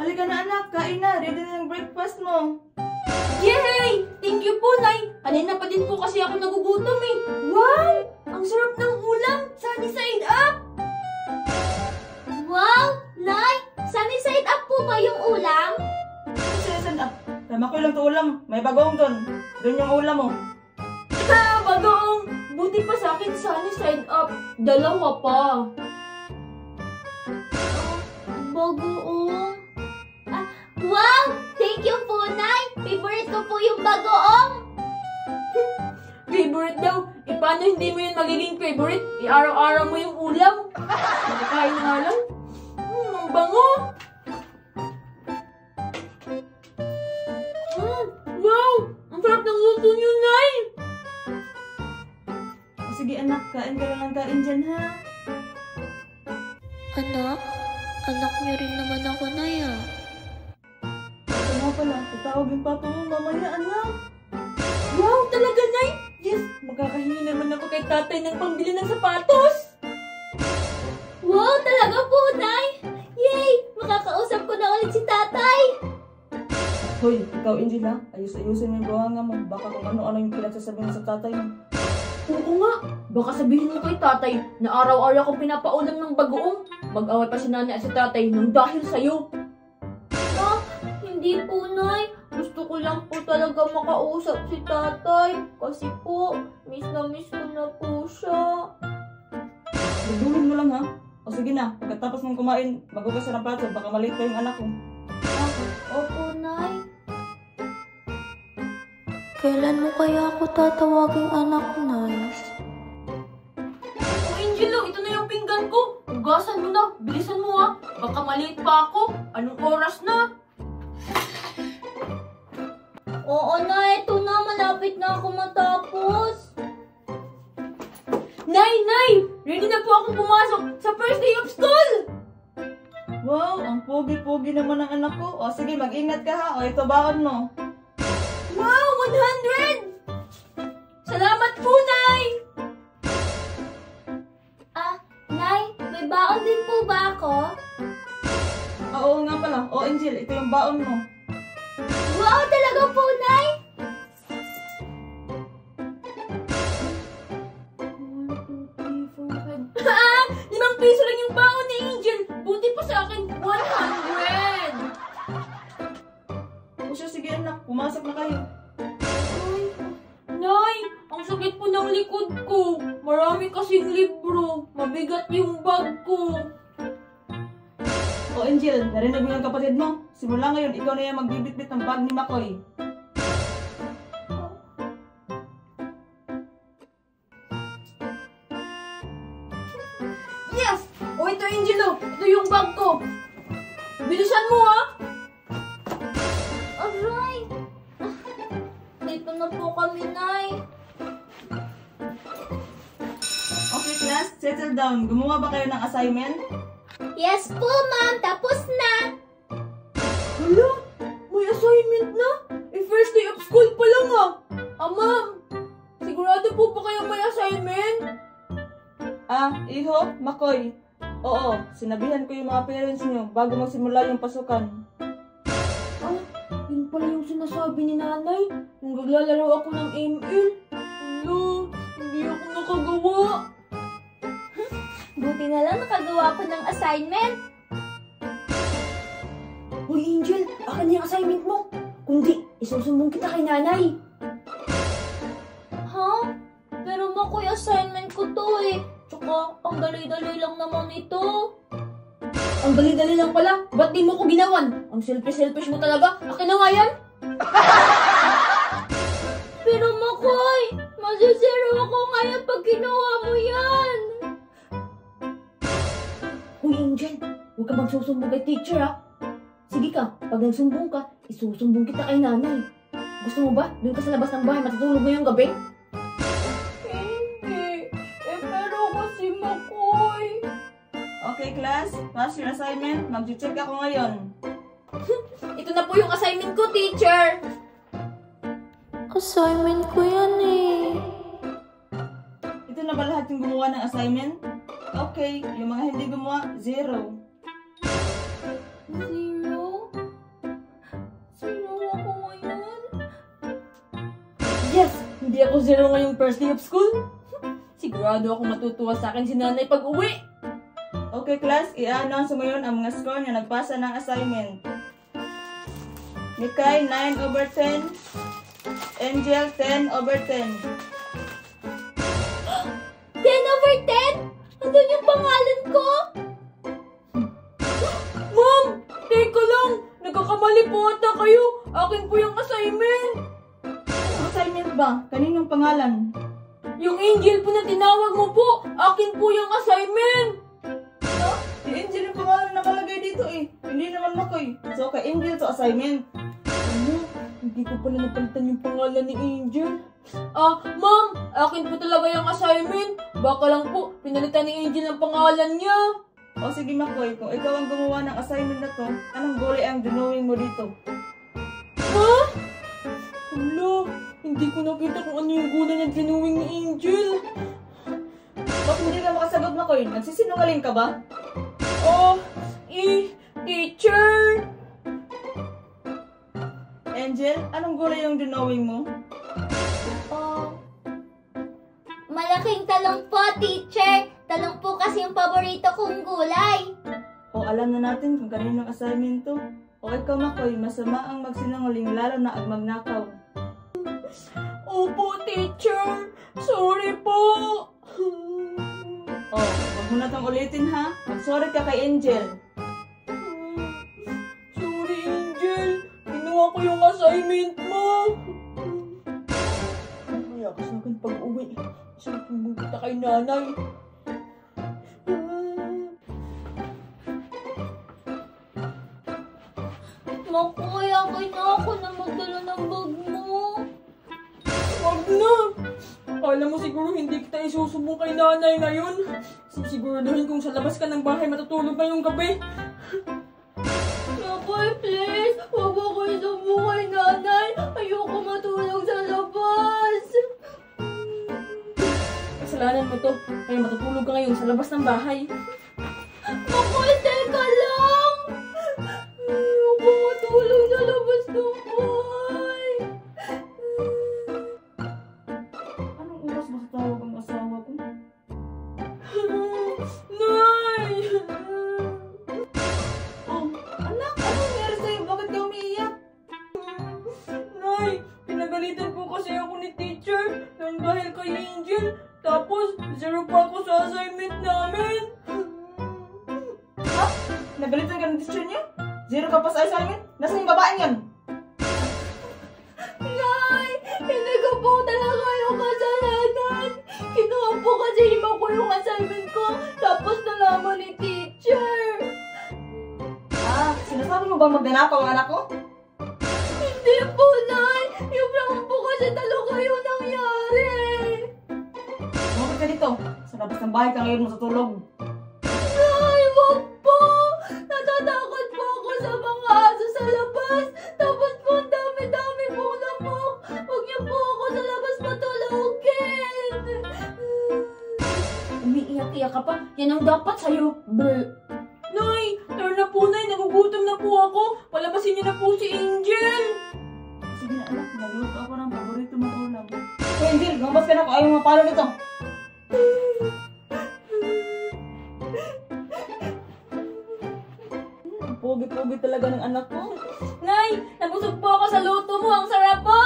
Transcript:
Halika na anak, kain na. Ready na yung breakfast mo. Yay! Thank you po, Nay. Kanina pa din po kasi ako nagugutom eh. Wow! Ang sarap ng ulam. Sunny side up! Wow! Nay! Sunny side up po ba yung ulam? Saan up? Tama ko lang to ulam. May bagong doon. Doon yung ulam mo. Ha! Bagoong! Buti pa sa akin sunny side up. Dalawa pa. Bagoong. Wow! Thank you po, Nay! Favorite ko po yung bagoong! Favorite daw. E paano hindi mo yun magiging favorite? I-araw-araw mo yung ulam. Nakakain nga lang. Ang bango. Wow! Ang sarap ng luto niyo, Nay! O sige anak, kain ka lang ng kain dyan ha. Anak? Anak niyo rin naman ako, Nay, ah. Ito nga pala, tatawag yung papa mo mamaya anak. Wow! Talaga, Nay! Yes! Magkakahingi naman ako kay tatay ng pambili ng sapatos! Wow! Talaga po, Nay! Yay! Makakausap ko na ulit si tatay! Hoy, ikaw Angel ha, ayus-ayusin mo yung buhanga mo. Baka kung ano-ano yung pinagsasabihin sa tatay mo. Oo nga! Baka sabihin mo kay tatay na araw-araw akong pinapaulam ng bagoong. Mag-away pa si nanay at si tatay nang dahil sa'yo. Hindi po, Nay. Gusto ko lang po talaga makausap si tatay. Kasi po, miss ko na po siya. Duduhin mo lang ha. O sige na, pagkatapos mong kumain, magugas ka ng plato, baka maliit pa yung anak ko. Opo, Nay. Kailan mo kaya ako tatawaging anak, Nay? O Angelo, ito na yung pinggan ko. Ugasan mo na. Bilisan mo ha. Baka maliit pa ako. Anong oras na? Oo, Nay. Ito na. Malapit na ako matapos. Nay! Ready na po akong pumasok sa first day of school! Wow, ang pogi-pogi naman ng anak ko. O sige, mag-ingat ka ha. O ito baon mo. Wow! 100! Salamat po, Nay! Nay, may baon din po ba ako? Oo nga pala. O Angel, ito yung baon mo. Wow, talaga po, Nay! 5 piso lang yung baon ni Angel. Buti pa sa akin, 100! O siya, sige anak, pumasok na kayo. Nay, ang sakit po ng likod ko. Marami kasing libro. Mabigat yung bag ko. O Angel, narinig mo yung kapatid mo? Simula ngayon, ikaw na yung magbibitbit ng bag ni Makoy. Yes! O ito, Angelo. Ito yung bag ko. Bilisan mo, ha? Aray! Dito na po kami, Nay. Okay class, settle down. Gumawa ba kayo ng assignment? Yes po, Ma'am. Tapos na. Hala, may assignment na? First day of school pa lang, ah. Ma'am, sigurado po ba kayo may assignment? Iho, Makoy. Oo, sinabihan ko yung mga parents niyo bago magsimula yung pasukan. Yun pala yung sinasabi ni nanay. Nung naglalaro ako ng ML. Hala, hindi ako nakagawa. Buti na lang nakagawa ko ng assignment. Hoy, Angel, akin na yung assignment mo. Kundi, isusumbong kita kay nanay. Ha? Pero Makoy, assignment ko to eh. Tsaka, ang dali-dali lang naman ito. Ang dali-dali lang pala. Ba't di mo ko ginawan? Ang selfish mo talaga. Akin na nga yan. Pero Makoy, masisiro ako ngayon pag ginawa mo yan. Hoy, Angel, huwag ka magsusumbong kay teacher, ha? Sige ka, pag nagsumbong ka, isusumbong kita kay nanay. Gusto mo ba? Doon ka sa labas ng bahay, matutulog ngayong gabi? Hindi. Pero kasi Makoy. Okay class, pass your assignment. Mag-check ako ngayon. Ito na po yung assignment ko, teacher. Assignment ko yan eh. Ito na ba lahat yung gumawa ng assignment? Okay, yung mga hindi gumawa, 0. 0? hindi ako zero ngayong first day of school. Sigurado ako matutuwa sa akin si nanay pag uwi. Okay, class, i-announce mo yun ang mga score na nagpasa ng assignment. Mikay, 9/10. Angel, 10/10. 10/10? Andun yung pangalan ko? Ma'am! Teka lang! Nagkakamali po ata kayo! Akin po yung assignment! Ang assignment ba? Kaninong pangalan? Yung Angel po na tinawag mo po! Akin po yung assignment! Si Angel yung pangalan nakalagay dito eh. Hindi naman Makoy. So, kay Angel to assignment. Ano? Hindi ko pala napalitan yung pangalan ni Angel. Ma'am! Akin po talaga yung assignment. Baka lang po, pinalitan ni Angel ang pangalan niya. O sige Makoy, kung ikaw ang gumawa ng assignment na to, anong gulay ang dinawin mo dito? Ha? Wala, hindi ko nakita kung ano yung gulay na dinuwing ni Angel. Bakit hindi ka makasagot Makoy? Nagsisinungaling ka ba? Teacher! Angel, anong gulay yung dinawin mo? Malaking talong po, teacher. Talong po kasi yung paborito kong gulay. O alam na natin kung kaninong assignment to. O ikaw Makoy, masama ang magsinungaling lalo na ang magnakaw. Opo, teacher. Sorry po. O, wag mo na tong ulitin ha. Mag-sorry ka kay Angel. Sorry, Angel. Ginawa ko yung assignment mo. Kaya ka sa akin pag-uwi. Isipin mo kita kay nanay. Makoy, akin na ako na magdala ng bag mo. Wag na. Akala mo siguro hindi kita isusubong kay nanay ngayon. Siguraduhin kung sa labas ka ng bahay matutulog pa yung gabi. Makoy, please. Huwag ako isubong kay nanay. Ayoko matulog sa labas. Kasalanan mo to. Kaya matutulog ka ngayon sa labas ng bahay. Makoy, teka lang. Ayoko matulog sa labas ng bahay. Anong oras ba tawag ang asawa ko? Nay! Oh, anak, anong nangyari sa'yo? Bakit ka umiiyak? Nay! Pinagalitan po kasi ako ni teacher nang dahil kay Angel. Tapos, zero pa ako sa assignment namin. Ha? Nagalitan ka ng teacher niyo? Zero ka pa sa assignment? Nasaan yung babaeng yan? Nay, hindi ko po talaga yung kasalanan. Kinuha po kasi ni Mako yung assignment ko. Tapos nalaman ni teacher. Ah, sinasabi mo bang magnanakaw ang anak ko? Hindi po, Nay. Yung lang po kasi talaga yung nangyari. Lumapit ka dito. Sa labas ng bahay ka ngayon matutulog. Nay, wag po. Natatakot po ako sa mga aso sa labas. Tapos po, ang dami-dami pong lamok. Huwag niyo po ako sa labas matulogin. Umiiyak-iyak ka pa. Yan ang dapat sa'yo. Brr. Nay! Turn na po, Nay. Nagugutom na po ako. Palabasin niyo na po si Angel. Sige na anak, nagluto ako ng paborito mong ulam. Hey Angel, lumabas ka na kung ayaw mo mapalo nito. Ang pogi-pogi talaga ng anak ko. Nay! Nabusog po ako sa luto mo. Ang sarap po.